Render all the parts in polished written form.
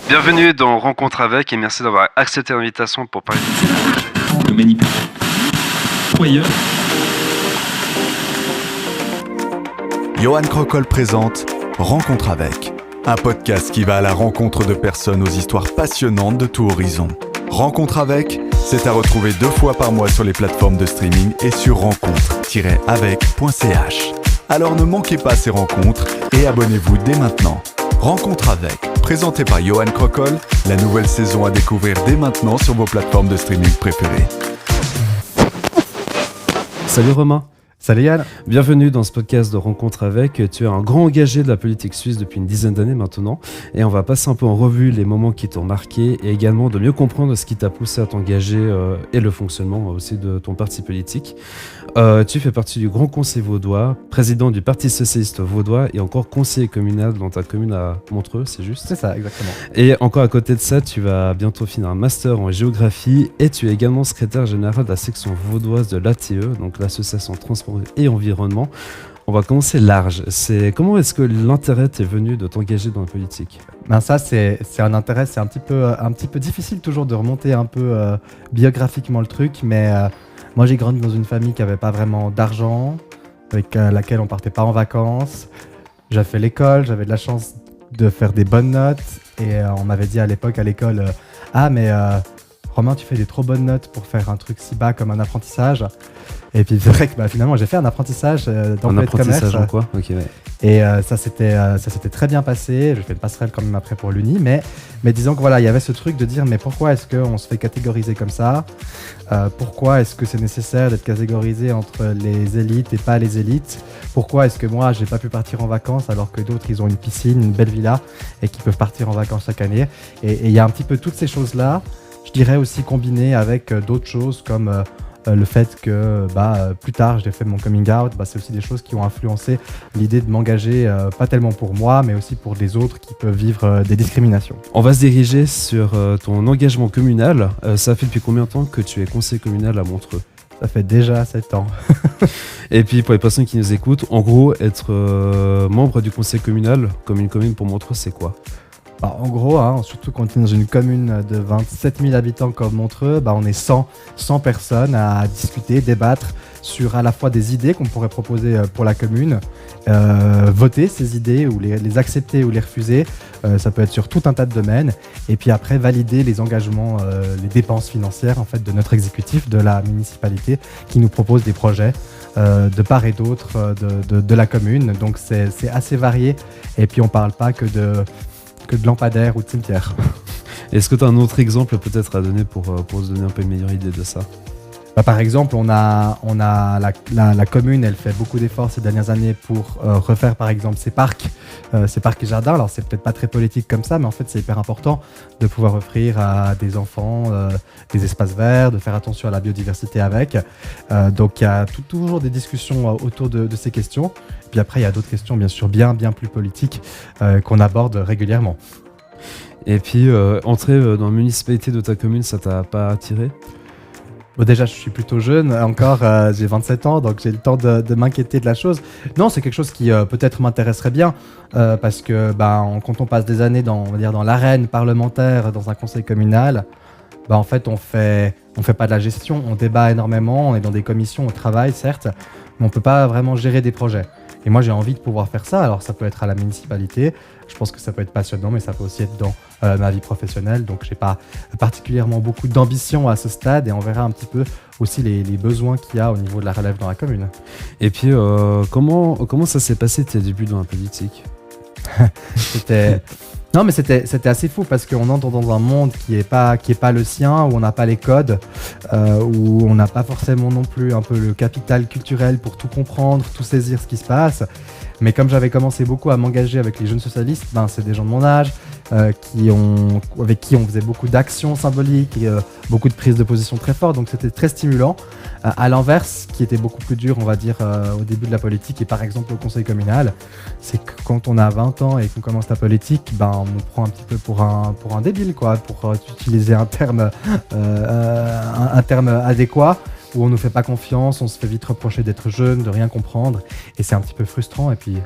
Bienvenue dans Rencontre avec et merci d'avoir accepté l'invitation pour parler de Le manipulateur. Johan Crocol présente Rencontre avec, un podcast qui va à la rencontre de personnes aux histoires passionnantes de tout horizon. Rencontre avec, c'est à retrouver 2 fois par mois sur les plateformes de streaming et sur rencontre-avec.ch. Alors ne manquez pas ces rencontres et abonnez-vous dès maintenant. Rencontre avec, présenté par Johan Crocol, la nouvelle saison à découvrir dès maintenant sur vos plateformes de streaming préférées. Salut Romain. Salut Yann. Bienvenue dans ce podcast de Rencontre avec. Tu es un grand engagé de la politique suisse depuis une dizaine d'années maintenant et on va passer un peu en revue les moments qui t'ont marqué et également de mieux comprendre ce qui t'a poussé à t'engager et le fonctionnement aussi de ton parti politique. Tu fais partie du Grand Conseil vaudois, président du Parti socialiste vaudois et encore conseiller communal dans ta commune à Montreux, c'est juste ? C'est ça, exactement. Et encore à côté de ça, tu vas bientôt finir un master en géographie et tu es également secrétaire général de la section vaudoise de l'ATE, donc l'association Transport et Environnement. On va commencer large. Comment est-ce que l'intérêt t'est venu de t'engager dans la politique ? Ben ça, c'est un intérêt, c'est un petit peu difficile toujours de remonter un peu biographiquement le truc, mais moi j'ai grandi dans une famille qui n'avait pas vraiment d'argent, avec laquelle on partait pas en vacances. J'ai fait l'école, j'avais de la chance de faire des bonnes notes, et on m'avait dit à l'époque à l'école ah mais Romain, tu fais des trop bonnes notes pour faire un truc si bas comme un apprentissage. Et puis c'est vrai que finalement j'ai fait un apprentissage d'emploi de commerce. Un apprentissage en quoi ? Ok, ouais. Et ça s'était très bien passé. J'ai fait une passerelle quand même après pour l'Uni, mais disons que voilà, il y avait ce truc de dire mais pourquoi est-ce qu'on se fait catégoriser comme ça ? Pourquoi est-ce que c'est nécessaire d'être catégorisé entre les élites et pas les élites ? Pourquoi est-ce que moi j'ai pas pu partir en vacances alors que d'autres ils ont une piscine, une belle villa et qui peuvent partir en vacances chaque année ? Et il y a un petit peu toutes ces choses-là, je dirais aussi combinées avec d'autres choses comme le fait que plus tard j'ai fait mon coming out, c'est aussi des choses qui ont influencé l'idée de m'engager, pas tellement pour moi, mais aussi pour des autres qui peuvent vivre des discriminations. On va se diriger sur ton engagement communal. Ça fait depuis combien de temps que tu es conseiller communal à Montreux ? Ça fait déjà 7 ans. Et puis pour les personnes qui nous écoutent, en gros, être membre du conseil communal, comme une commune pour Montreux, c'est quoi ? En gros, surtout quand on est dans une commune de 27 000 habitants comme Montreux, on est 100 personnes à discuter, débattre sur à la fois des idées qu'on pourrait proposer pour la commune, voter ces idées ou les accepter ou les refuser, ça peut être sur tout un tas de domaines, et puis après valider les engagements, les dépenses financières en fait, de notre exécutif, de la municipalité qui nous propose des projets de part et d'autre de la commune. Donc c'est assez varié, et puis on ne parle pas que de lampadaires ou de cimetières. Est-ce que tu as un autre exemple peut-être à donner pour se donner un peu une meilleure idée de ça ? Par exemple, on a la commune, elle fait beaucoup d'efforts ces dernières années pour refaire par exemple ses parcs et jardins. Alors c'est peut-être pas très politique comme ça, mais en fait c'est hyper important de pouvoir offrir à des enfants des espaces verts, de faire attention à la biodiversité avec. Donc il y a toujours des discussions autour de ces questions. Puis après il y a d'autres questions bien sûr bien plus politiques qu'on aborde régulièrement. Et puis entrer dans la municipalité de ta commune, ça t'a pas attiré ? Déjà, je suis plutôt jeune, encore j'ai 27 ans, donc j'ai le temps de m'inquiéter de la chose. Non, c'est quelque chose qui peut-être m'intéresserait bien, parce que quand on passe des années dans l'arène parlementaire, dans un conseil communal, en fait on fait pas de la gestion, on débat énormément, on est dans des commissions, on travaille certes, mais on peut pas vraiment gérer des projets. Et moi j'ai envie de pouvoir faire ça, alors ça peut être à la municipalité, je pense que ça peut être passionnant, mais ça peut aussi être dans ma vie professionnelle, donc j'ai pas particulièrement beaucoup d'ambition à ce stade, et on verra un petit peu aussi les besoins qu'il y a au niveau de la relève dans la commune. Et puis comment ça s'est passé tes débuts dans la politique ? Non, mais c'était assez fou parce qu'on entre dans un monde qui est pas le sien, où on n'a pas les codes, où on n'a pas forcément non plus un peu le capital culturel pour tout comprendre, tout saisir ce qui se passe. Mais comme j'avais commencé beaucoup à m'engager avec les jeunes socialistes, c'est des gens de mon âge, avec qui on faisait beaucoup d'actions symboliques et beaucoup de prises de position très fortes, donc c'était très stimulant. À l'inverse, ce qui était beaucoup plus dur, on va dire, au début de la politique et par exemple au conseil communal, c'est que quand on a 20 ans et qu'on commence la politique, on nous prend un petit peu pour un débile, quoi, pour utiliser un terme adéquat, où on nous fait pas confiance, on se fait vite reprocher d'être jeune, de rien comprendre, et c'est un petit peu frustrant. Et puis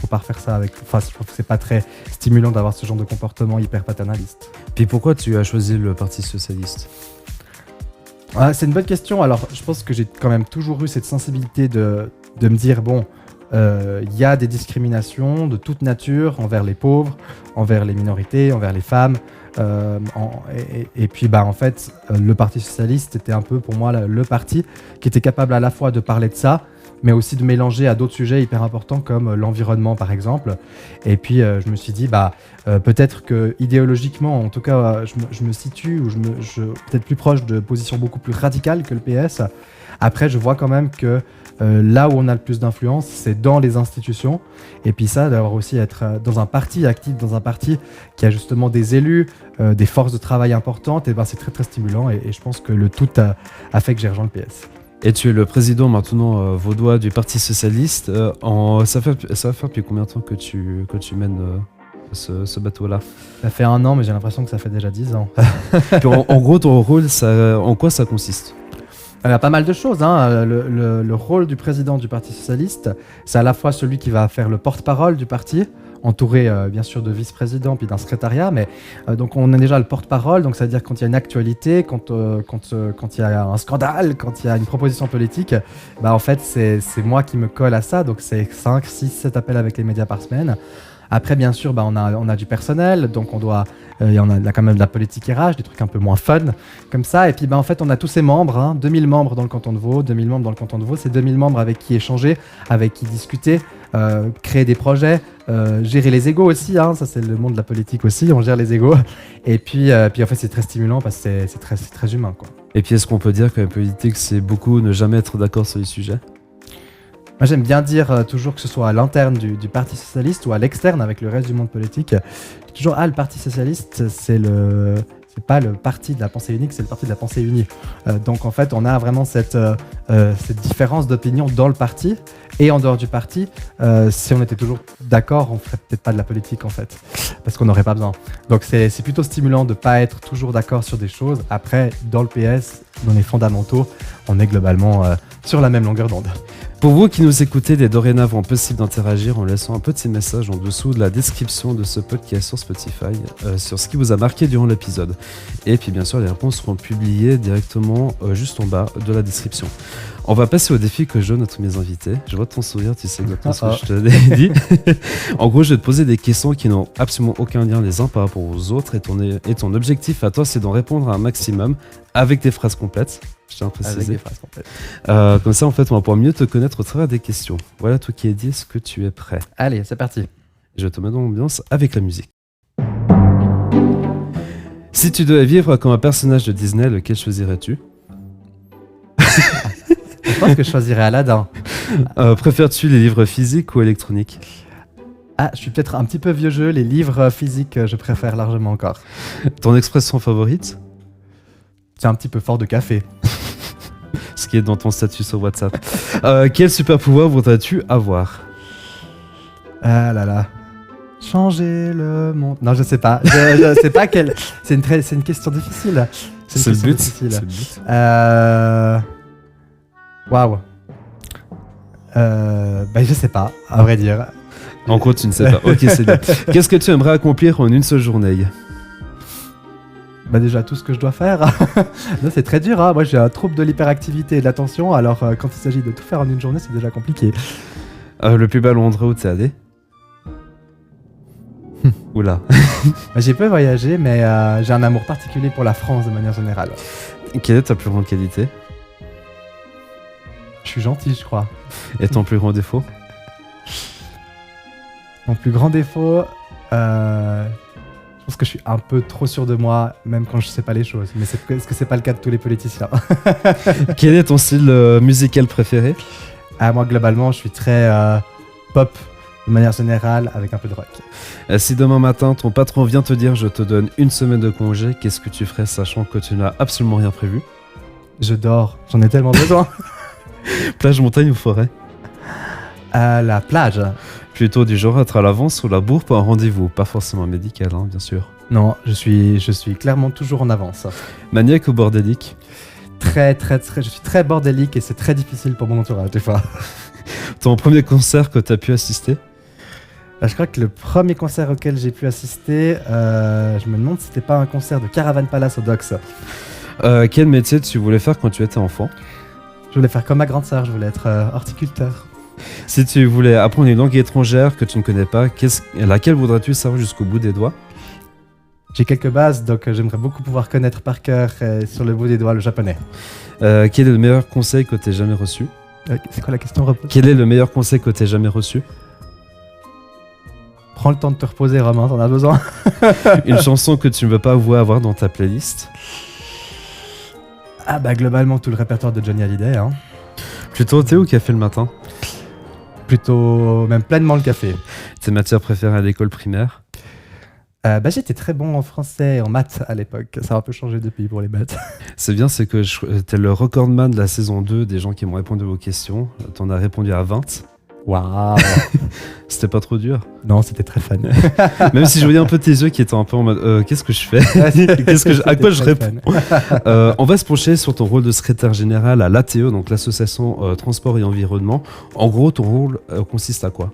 faut pas refaire ça avec. Enfin, je trouve que c'est pas très stimulant d'avoir ce genre de comportement hyper paternaliste. Puis pourquoi tu as choisi le Parti Socialiste ? C'est une bonne question. Alors, je pense que j'ai quand même toujours eu cette sensibilité de me dire, bon, il y a des discriminations de toute nature envers les pauvres, envers les minorités, envers les femmes. Et puis, en fait, le Parti Socialiste était un peu, pour moi, le parti qui était capable à la fois de parler de ça, mais aussi de mélanger à d'autres sujets hyper importants comme l'environnement, par exemple. Et puis, je me suis dit, peut-être que idéologiquement, en tout cas, je me situe, ou peut-être plus proche de positions beaucoup plus radicales que le PS. Après, je vois quand même que là où on a le plus d'influence, c'est dans les institutions. Et puis ça, d'avoir aussi être dans un parti, actif dans un parti qui a justement des élus, des forces de travail importantes, et c'est très très stimulant. Et je pense que le tout a fait que j'ai rejoint le PS. Et tu es le président maintenant vaudois du Parti Socialiste. Ça va faire depuis combien de temps que tu mènes ce bateau-là ? Ça fait 1 an, mais j'ai l'impression que ça fait déjà 10 ans. Puis en gros, ton rôle, en quoi ça consiste ? Il y a pas mal de choses. Le rôle du président du Parti Socialiste, c'est à la fois celui qui va faire le porte-parole du parti, entouré bien sûr de vice-présidents puis d'un secrétariat, mais donc on a déjà le porte-parole, donc ça veut dire quand il y a une actualité, quand il y a un scandale, quand il y a une proposition politique, en fait c'est moi qui me colle à ça, donc c'est 5, 6, 7 appels avec les médias par semaine. Après, bien sûr, on a du personnel, donc on a quand même de la politique RH, des trucs un peu moins fun, comme ça. Et puis, en fait, on a tous ces membres, 2000 membres dans le canton de Vaud, 2000 membres dans le canton de Vaud. C'est 2000 membres avec qui échanger, avec qui discuter, créer des projets, gérer les égos aussi. Ça, c'est le monde de la politique aussi, on gère les égos. Et puis en fait, c'est très stimulant parce que c'est très humain, quoi. Et puis, est-ce qu'on peut dire que la politique, c'est beaucoup ne jamais être d'accord sur les sujets ? Moi, j'aime bien dire toujours que ce soit à l'interne du Parti Socialiste ou à l'externe avec le reste du monde politique. Toujours, le Parti Socialiste, c'est pas le parti de la pensée unique, c'est le parti de la pensée unie. Donc, en fait, on a vraiment cette différence d'opinion dans le parti et en dehors du parti. Si on était toujours d'accord, on ferait peut-être pas de la politique, en fait, parce qu'on n'aurait pas besoin. Donc, c'est plutôt stimulant de pas être toujours d'accord sur des choses. Après, dans le PS, dans les fondamentaux, on est globalement sur la même longueur d'onde. Pour vous qui nous écoutez, il est dorénavant possible d'interagir en laissant un petit message en dessous de la description de ce podcast sur Spotify sur ce qui vous a marqué durant l'épisode. Et puis bien sûr, les réponses seront publiées directement juste en bas de la description. On va passer au défi que je donne à tous mes invités. Je vois ton sourire, tu sais exactement ce que je te l'ai dit. En gros, je vais te poser des questions qui n'ont absolument aucun lien les uns par rapport aux autres. Et ton objectif à toi, c'est d'en répondre à un maximum avec des phrases complètes. Je tiens à préciser. Avec des phrases complètes. Comme ça, en fait, on va pouvoir mieux te connaître au travers des questions. Voilà, tout qui est dit, est-ce que tu es prêt ? Allez, c'est parti. Je te mets dans l'ambiance avec la musique. Si tu devais vivre comme un personnage de Disney, lequel choisirais-tu ? Je pense que je choisirais Aladdin. Préfères-tu les livres physiques ou électroniques ? Je suis peut-être un petit peu vieux jeu. Les livres physiques, je préfère largement encore. Ton expression favorite ? C'est un petit peu fort de café. Ce qui est dans ton statut sur WhatsApp. Quel super pouvoir voudrais-tu avoir ? Ah là là. Changer le monde. Non, je sais pas. Je sais pas quelle. C'est une question difficile. C'est le but. Waouh. Je sais pas, à vrai dire. En gros, tu ne sais pas. Ok, c'est bien. Qu'est-ce que tu aimerais accomplir en une seule journée ? Déjà tout ce que je dois faire. Non, c'est très dur. Moi, j'ai un trouble de l'hyperactivité et de l'attention. Alors, quand il s'agit de tout faire en une journée, c'est déjà compliqué. Le plus bel endroit où t'es allé ? Oula. J'ai peu voyagé, mais j'ai un amour particulier pour la France de manière générale. Quelle est ta plus grande qualité ? Je suis gentil, je crois. Et ton plus grand défaut ? Mon plus grand défaut, je pense que je suis un peu trop sûr de moi, même quand je sais pas les choses. Mais est-ce que c'est pas le cas de tous les politiciens ? Quel est ton style musical préféré ? Moi, globalement, je suis très pop, de manière générale, avec un peu de rock. Si demain matin, ton patron vient te dire « Je te donne 1 semaine de congé », qu'est-ce que tu ferais, sachant que tu n'as absolument rien prévu ? Je dors, j'en ai tellement besoin. Plage, montagne ou forêt ? La plage. Plutôt du genre être à l'avance ou la bourre pour un rendez-vous, pas forcément médical, bien sûr. Non, je suis clairement toujours en avance. Maniaque ou bordélique ? Très, je suis très bordélique et c'est très difficile pour mon entourage des fois. Ton premier concert que tu as pu assister ? Je crois que le premier concert auquel j'ai pu assister, je me demande si c'était pas un concert de Caravan Palace au Docks. Quel métier tu voulais faire quand tu étais enfant? Je voulais faire comme ma grande sœur, je voulais être horticulteur. Si tu voulais apprendre une langue étrangère que tu ne connais pas, laquelle voudrais-tu savoir jusqu'au bout des doigts? J'ai quelques bases, donc j'aimerais beaucoup pouvoir connaître par cœur sur le bout des doigts le japonais. Quel est le meilleur conseil que tu aies jamais reçu? C'est quoi la question, repose? Quel est le meilleur conseil que tu aies jamais reçu? Prends le temps de te reposer, Romain, t'en as besoin. Une chanson que tu ne veux pas avoir dans ta playlist? Ah bah globalement tout le répertoire de Johnny Hallyday, hein. Plutôt thé ou café le matin? Plutôt même pleinement le café. Tes matières préférées à l'école primaire? J'étais très bon en français et en maths à l'époque. Ça a un peu changé depuis pour les maths. C'est bien, c'est que t'es le recordman de la saison 2 des gens qui m'ont répondu aux questions. T'en as répondu à 20. Waouh. C'était pas trop dur. Non, c'était très fun. Même si je voyais un peu tes yeux qui étaient un peu en mode qu'est-ce que je fais? À quoi je réponds? On va se pencher sur ton rôle de secrétaire général à l'ATE, donc l'association Transport et Environnement. En gros, ton rôle consiste à quoi?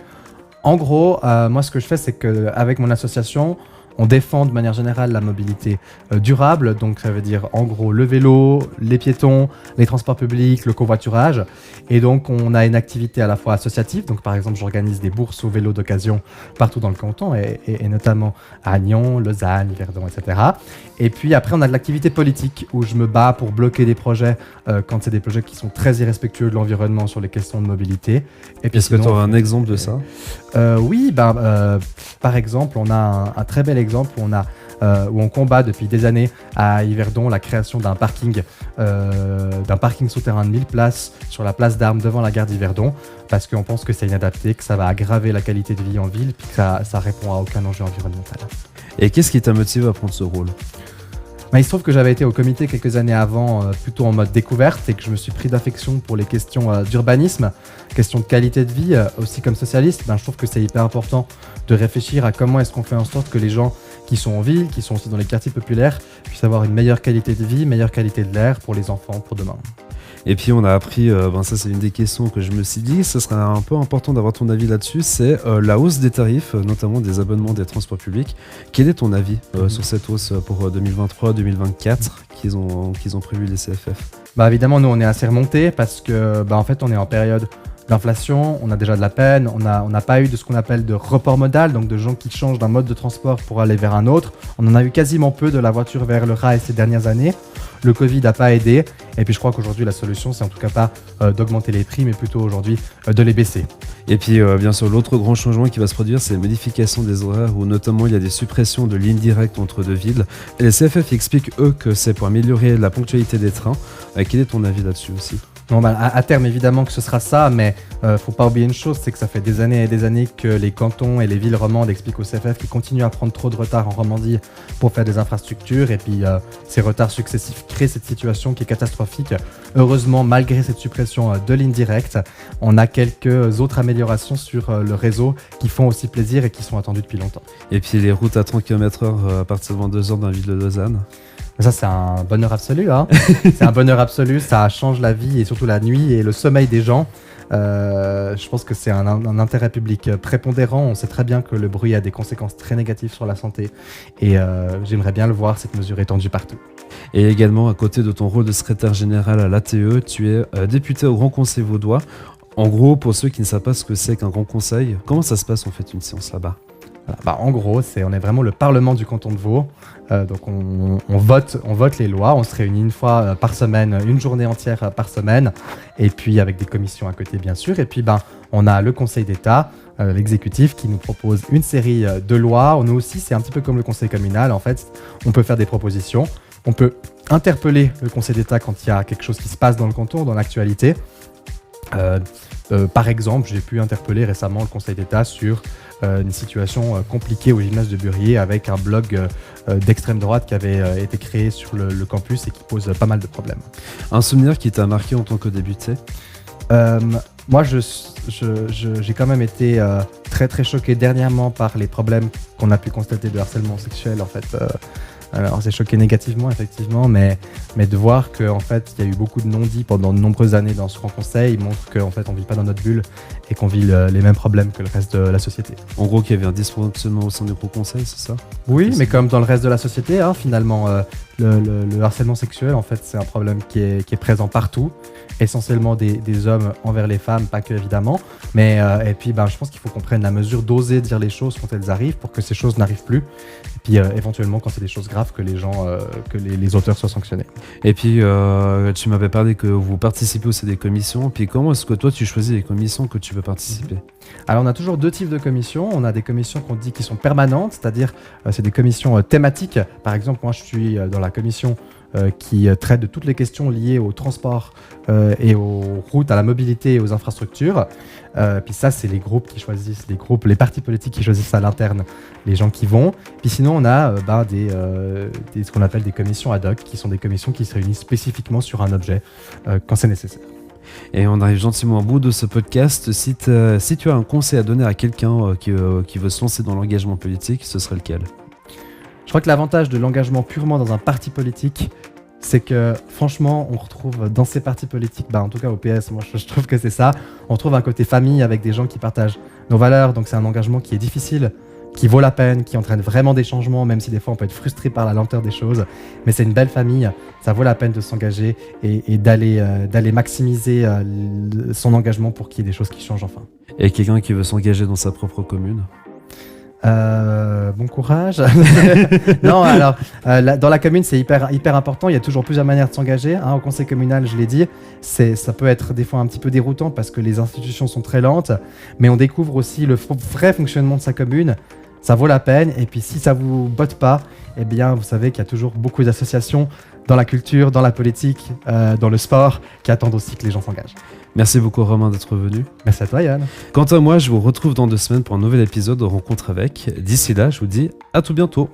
En gros, moi ce que je fais, c'est qu'avec mon association, on défend de manière générale la mobilité durable, donc ça veut dire en gros le vélo, les piétons, les transports publics, le covoiturage. Et donc on a une activité à la fois associative, donc par exemple j'organise des bourses au vélo d'occasion partout dans le canton, et notamment à Nyon, Lausanne, Yverdon, etc. Et puis après on a de l'activité politique, où je me bats pour bloquer des projets quand c'est des projets qui sont très irrespectueux de l'environnement sur les questions de mobilité. Et puis est-ce que tu auras un exemple de ça? Oui, par exemple, on a un très bel exemple où on combat depuis des années à Yverdon la création d'un parking souterrain de 1000 places sur la place d'Armes devant la gare d'Yverdon, parce qu'on pense que c'est inadapté, que ça va aggraver la qualité de vie en ville, puis que ça répond à aucun enjeu environnemental. Et qu'est-ce qui t'a motivé à prendre ce rôle? Il se trouve que j'avais été au comité quelques années avant, plutôt en mode découverte, et que je me suis pris d'affection pour les questions d'urbanisme, questions de qualité de vie, aussi comme socialiste. Je trouve que c'est hyper important de réfléchir à comment est-ce qu'on fait en sorte que les gens qui sont en ville, qui sont aussi dans les quartiers populaires, puissent avoir une meilleure qualité de vie, meilleure qualité de l'air pour les enfants, pour demain. Et puis on a appris, ça c'est une des questions que je me suis dit, ce serait un peu important d'avoir ton avis là-dessus, c'est la hausse des tarifs, notamment des abonnements des transports publics. Quel est ton avis sur cette hausse pour 2023-2024 qu'ils ont prévu les CFF? Évidemment, nous on est assez remontés parce que en fait on est en période d'inflation, on a déjà de la peine, on n'a pas eu de ce qu'on appelle de report modal, donc de gens qui changent d'un mode de transport pour aller vers un autre. On en a eu quasiment peu de la voiture vers le rail ces dernières années. Le Covid n'a pas aidé, et puis je crois qu'aujourd'hui la solution c'est en tout cas pas d'augmenter les prix, mais plutôt aujourd'hui de les baisser. Et puis bien sûr l'autre grand changement qui va se produire, c'est la modification des horaires, où notamment il y a des suppressions de lignes directes entre deux villes. Et les CFF expliquent eux que c'est pour améliorer la ponctualité des trains. Quel est ton avis là-dessus aussi? Non, à terme évidemment que ce sera ça, mais faut pas oublier une chose, c'est que ça fait des années et des années que les cantons et les villes romandes expliquent au CFF qu'ils continuent à prendre trop de retard en Romandie pour faire des infrastructures, et puis ces retards successifs créent cette situation qui est catastrophique. Heureusement, malgré cette suppression de lignes directes, on a quelques autres améliorations sur le réseau qui font aussi plaisir et qui sont attendues depuis longtemps. Et puis les routes à 30 km/h à partir de 22 h dans la ville de Lausanne. Ça, c'est un bonheur absolu, hein. C'est un bonheur absolu, ça change la vie et surtout la nuit et le sommeil des gens. Je pense que c'est un intérêt public prépondérant. On sait très bien que le bruit a des conséquences très négatives sur la santé, et j'aimerais bien le voir, cette mesure étendue partout. Et également, à côté de ton rôle de secrétaire général à l'ATE, tu es député au Grand Conseil vaudois. En gros, pour ceux qui ne savent pas ce que c'est qu'un Grand Conseil, comment ça se passe en fait une séance là-bas? En gros, on est vraiment le Parlement du canton de Vaud. Donc on vote les lois, on se réunit une fois par semaine, une journée entière par semaine, et puis avec des commissions à côté bien sûr. Et puis on a le Conseil d'État, l'exécutif, qui nous propose une série de lois. Nous aussi, c'est un petit peu comme le Conseil communal. En fait, on peut faire des propositions, on peut interpeller le Conseil d'État quand il y a quelque chose qui se passe dans le canton, dans l'actualité. Par exemple, j'ai pu interpeller récemment le Conseil d'État sur une situation compliquée au gymnase de Burier, avec un blog d'extrême droite qui avait été créé sur le campus et qui pose pas mal de problèmes. Un souvenir qui t'a marqué en tant que débuté? Moi, j'ai quand même été très très choqué dernièrement par les problèmes qu'on a pu constater de harcèlement sexuel en fait Alors c'est choqué négativement effectivement, mais de voir qu'en fait il y a eu beaucoup de non-dits pendant de nombreuses années dans ce grand conseil montre qu'en fait on vit pas dans notre bulle et qu'on vit les mêmes problèmes que le reste de la société. En gros, qu'il y avait un dysfonctionnement au sein du Gros Conseil, c'est ça? Oui, mais comme dans le reste de la société, hein, finalement, le harcèlement sexuel, en fait, c'est un problème qui est présent partout, essentiellement des hommes envers les femmes, pas que évidemment. Mais et puis, je pense qu'il faut qu'on prenne la mesure d'oser dire les choses quand elles arrivent, pour que ces choses n'arrivent plus. Et puis, éventuellement, quand c'est des choses graves, que les gens, que les auteurs soient sanctionnés. Et puis, tu m'avais parlé que vous participez aussi à des commissions. Puis, comment est-ce que toi, tu choisis les commissions que tu veux participer? Alors, on a toujours deux types de commissions. On a des commissions qu'on dit qui sont permanentes, c'est-à-dire c'est des commissions thématiques. Par exemple, moi, je suis dans la commission qui traite de toutes les questions liées au transport et aux routes, à la mobilité et aux infrastructures. Puis ça, c'est les groupes qui choisissent, les partis politiques qui choisissent à l'interne les gens qui vont. Puis sinon, on a ce qu'on appelle des commissions ad hoc, qui sont des commissions qui se réunissent spécifiquement sur un objet quand c'est nécessaire. Et on arrive gentiment au bout de ce podcast. Si tu as un conseil à donner à quelqu'un qui veut se lancer dans l'engagement politique, ce serait lequel? Je crois que l'avantage de l'engagement purement dans un parti politique, c'est que franchement, on retrouve dans ces partis politiques, en tout cas au PS, moi je trouve que c'est ça, on retrouve un côté famille avec des gens qui partagent nos valeurs, donc c'est un engagement qui est difficile, qui vaut la peine, qui entraîne vraiment des changements, même si des fois on peut être frustré par la lenteur des choses, mais c'est une belle famille, ça vaut la peine de s'engager et d'aller maximiser son engagement pour qu'il y ait des choses qui changent enfin. Et quelqu'un qui veut s'engager dans sa propre commune? Bon courage. Non, alors dans la commune c'est hyper important. Il y a toujours plusieurs manières de s'engager. Au conseil communal, je l'ai dit, ça peut être des fois un petit peu déroutant parce que les institutions sont très lentes, mais on découvre aussi le vrai fonctionnement de sa commune. Ça vaut la peine. Et puis si ça vous botte pas, eh bien vous savez qu'il y a toujours beaucoup d'associations dans la culture, dans la politique, dans le sport, qui attendent aussi que les gens s'engagent. Merci beaucoup Romain d'être venu. Merci à toi Yann. Quant à moi, je vous retrouve dans 2 semaines pour un nouvel épisode de Rencontre avec. D'ici là, je vous dis à tout bientôt.